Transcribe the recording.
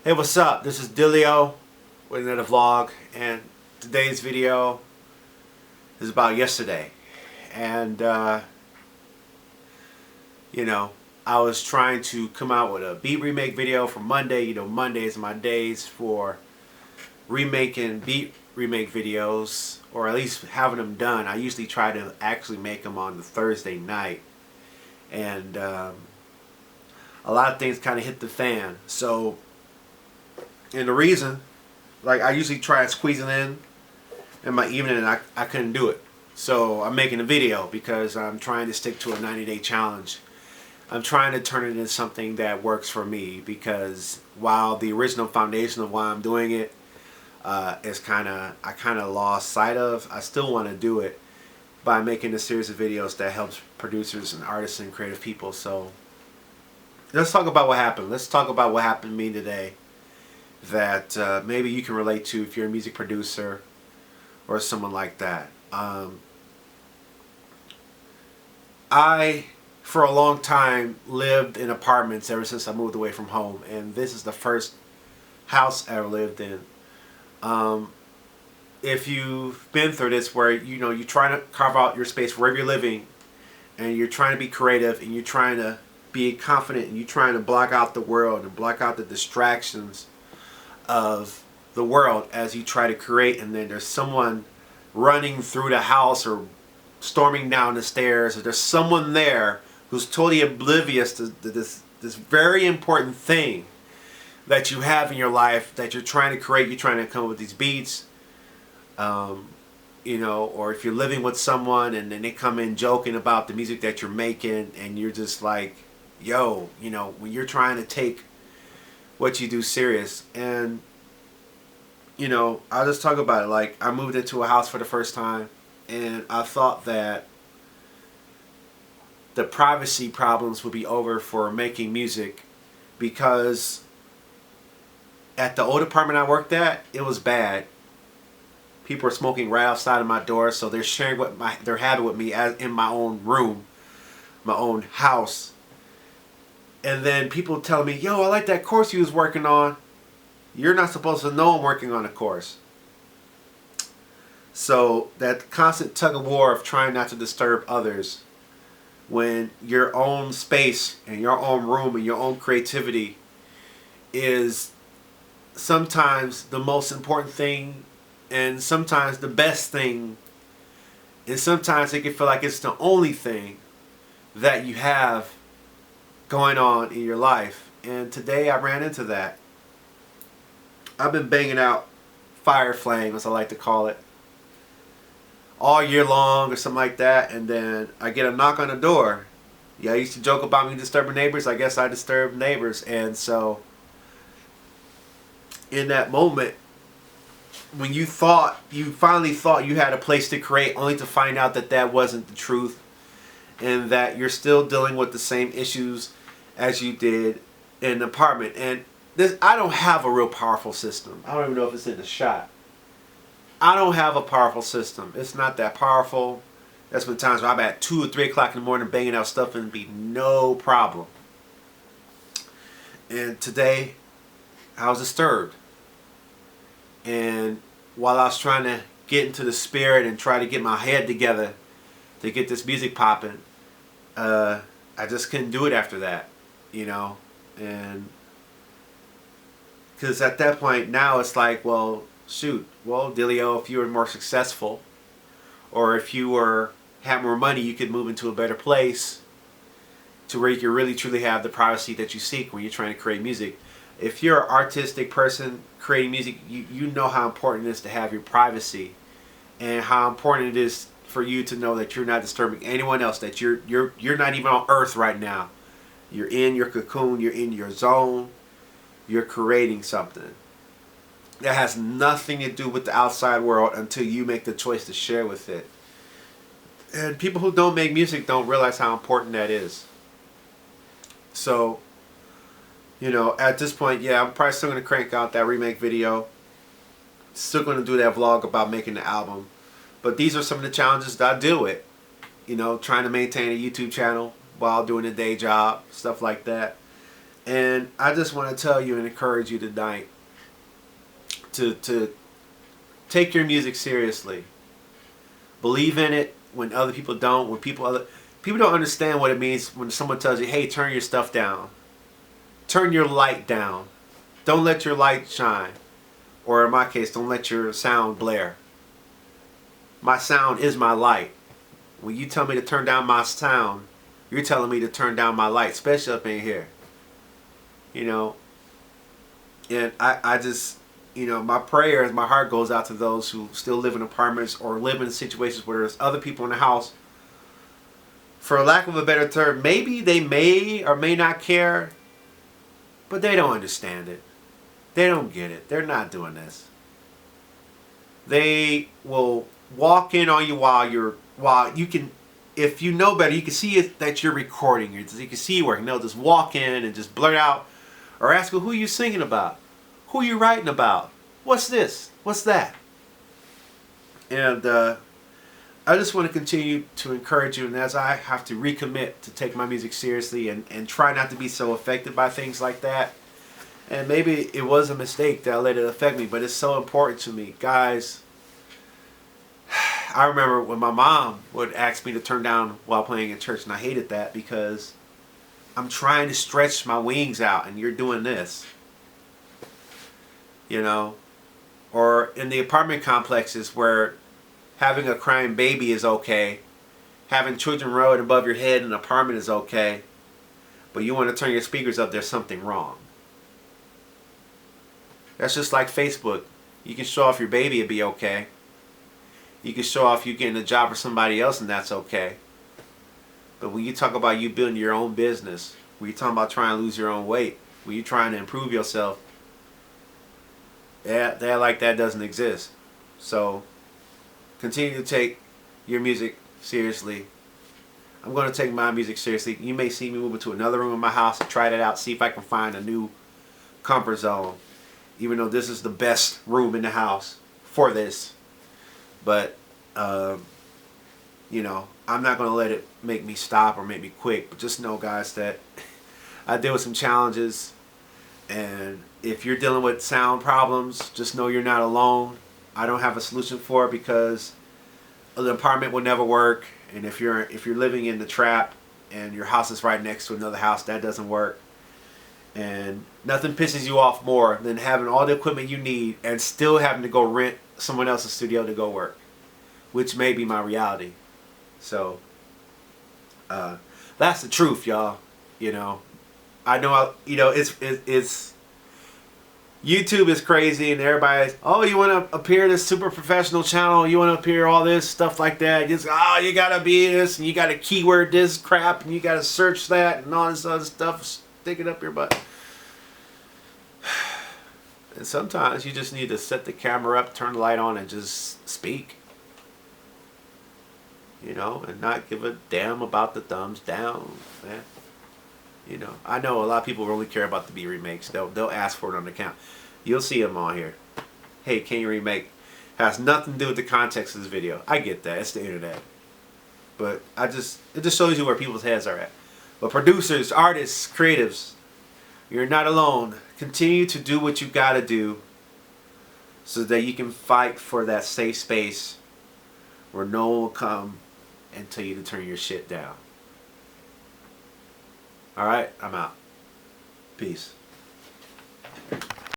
Hey, what's up? This is Dillio with another vlog, and today's video is about yesterday. And I was trying to come out with a beat remake video for Monday. You know, Mondays are my days for remaking beat remake videos, or at least having them done. I usually try to actually make them on the Thursday night, and a lot of things kind of hit the fan. And the reason, like, I usually try squeezing in my evening, and I couldn't do it. So I'm making a video because I'm trying to stick to a 90-day challenge. I'm trying to turn it into something that works for me, because while the original foundation of why I'm doing it is I kind of lost sight of, I still want to do it by making a series of videos that helps producers and artists and creative people. So let's talk about what happened. Let's talk about what happened to me today that maybe you can relate to if you're a music producer or someone like that. I, for a long time, lived in apartments ever since I moved away from home, and this is the first house I ever lived in. If you've been through this, where you're trying to carve out your space wherever you're living, and you're trying to be creative, and you're trying to be confident, and you're trying to block out the world and block out the distractions of the world as you try to create, and then there's someone running through the house or storming down the stairs, or there's someone there who's totally oblivious to this very important thing that you have in your life that you're trying to create. You're trying to come up with these beats, or if you're living with someone and then they come in joking about the music that you're making, and you're just like, yo, when you're trying to take what you do serious. And I'll just talk about it. Like, I moved into a house for the first time, and I thought that the privacy problems would be over for making music, because at the old apartment I worked at, it was bad. People were smoking right outside of my door, so they're sharing their habit with me as in my own room, my own house. And then people tell me, yo, I like that course you was working on. You're not supposed to know I'm working on a course. So that constant tug of war of trying not to disturb others, when your own space and your own room and your own creativity is sometimes the most important thing, and sometimes the best thing, and sometimes it can feel like it's the only thing that you have going on in your life. And today I ran into that. I've been banging out fire flame, as I like to call it, all year long or something like that, and then I get a knock on the door. Yeah, I used to joke about me disturbing neighbors. I guess I disturb neighbors. And so in that moment, when you finally thought you had a place to create, only to find out that that wasn't the truth, and that you're still dealing with the same issues as you did in an apartment. And I don't have a real powerful system. I don't even know if it's in the shot. I don't have a powerful system. It's not that powerful. There's been times where I'm at 2 or 3 o'clock in the morning banging out stuff and it'd be no problem. And today, I was disturbed. And while I was trying to get into the spirit and try to get my head together to get this music popping, I just couldn't do it after that, and because at that point now it's like, well, shoot, well, Dillio, if you were more successful, or if you had more money, you could move into a better place to where you can really truly have the privacy that you seek when you're trying to create music. If you're an artistic person creating music, you know how important it is to have your privacy, and how important it is for you to know that you're not disturbing anyone else, that you're not even on earth right now. You're in your cocoon, you're in your zone, you're creating something that has nothing to do with the outside world until you make the choice to share with it. And people who don't make music don't realize how important that is. So, at this point, yeah, I'm probably still going to crank out that remake video. Still going to do that vlog about making the album. But these are some of the challenges that I deal with. Trying to maintain a YouTube channel while doing a day job, stuff like that. And I just want to tell you and encourage you tonight to take your music seriously. Believe in it when other people don't. When people don't understand what it means when someone tells you, "Hey, turn your stuff down. Turn your light down. Don't let your light shine." Or in my case, don't let your sound blare. My sound is my light. When you tell me to turn down my sound, you're telling me to turn down my light, especially up in here. You know, and I just, you know, my prayers, my heart goes out to those who still live in apartments or live in situations where there's other people in the house. For lack of a better term, maybe they may or may not care, but they don't understand it. They don't get it. They're not doing this. They will walk in on you while you can, if you know better, you can see it, that you're recording. You can see you working. They'll just walk in and just blurt out or ask you, who are you singing about? Who are you writing about? What's this? What's that? And I just want to continue to encourage you, and as I have to recommit to take my music seriously and try not to be so affected by things like that. And maybe it was a mistake that I let it affect me, but it's so important to me. Guys, I remember when my mom would ask me to turn down while playing in church, and I hated that because I'm trying to stretch my wings out and you're doing this. You know? Or in the apartment complexes where having a crying baby is okay, having children rode above your head in an apartment is okay, but you want to turn your speakers up, there's something wrong. That's just like Facebook. You can show off your baby, it'd be okay. You can show off you getting a job for somebody else, and that's okay. But when you talk about you building your own business, when you're talking about trying to lose your own weight, when you're trying to improve yourself, that like that doesn't exist. So continue to take your music seriously. I'm going to take my music seriously. You may see me move into another room in my house and try that out, see if I can find a new comfort zone. Even though this is the best room in the house for this. But, you know, I'm not going to let it make me stop or make me quit. But just know, guys, that I deal with some challenges. And if you're dealing with sound problems, just know you're not alone. I don't have a solution for it because the apartment will never work. And if you're living in the trap and your house is right next to another house, that doesn't work. And nothing pisses you off more than having all the equipment you need and still having to go rent someone else's studio to go work, which may be my reality. So that's the truth, y'all. You know, I know. It's YouTube is crazy, and everybody's, oh, you want to appear this super professional channel, you want to appear all this stuff like that. Just you gotta be this, and you gotta keyword this crap, and you gotta search that, and all this other stuff. Stick it up your butt. And sometimes you just need to set the camera up, turn the light on, and just speak. You know, and not give a damn about the thumbs down, man. You know, I know a lot of people only care about the remakes. They'll ask for it on the account. You'll see them on here. Hey, can you remake? Has nothing to do with the context of this video. I get that. It's the internet. But it just shows you where people's heads are at. But producers, artists, creatives, you're not alone. Continue to do what you gotta do so that you can fight for that safe space where no one will come and tell you to turn your shit down. Alright, I'm out. Peace.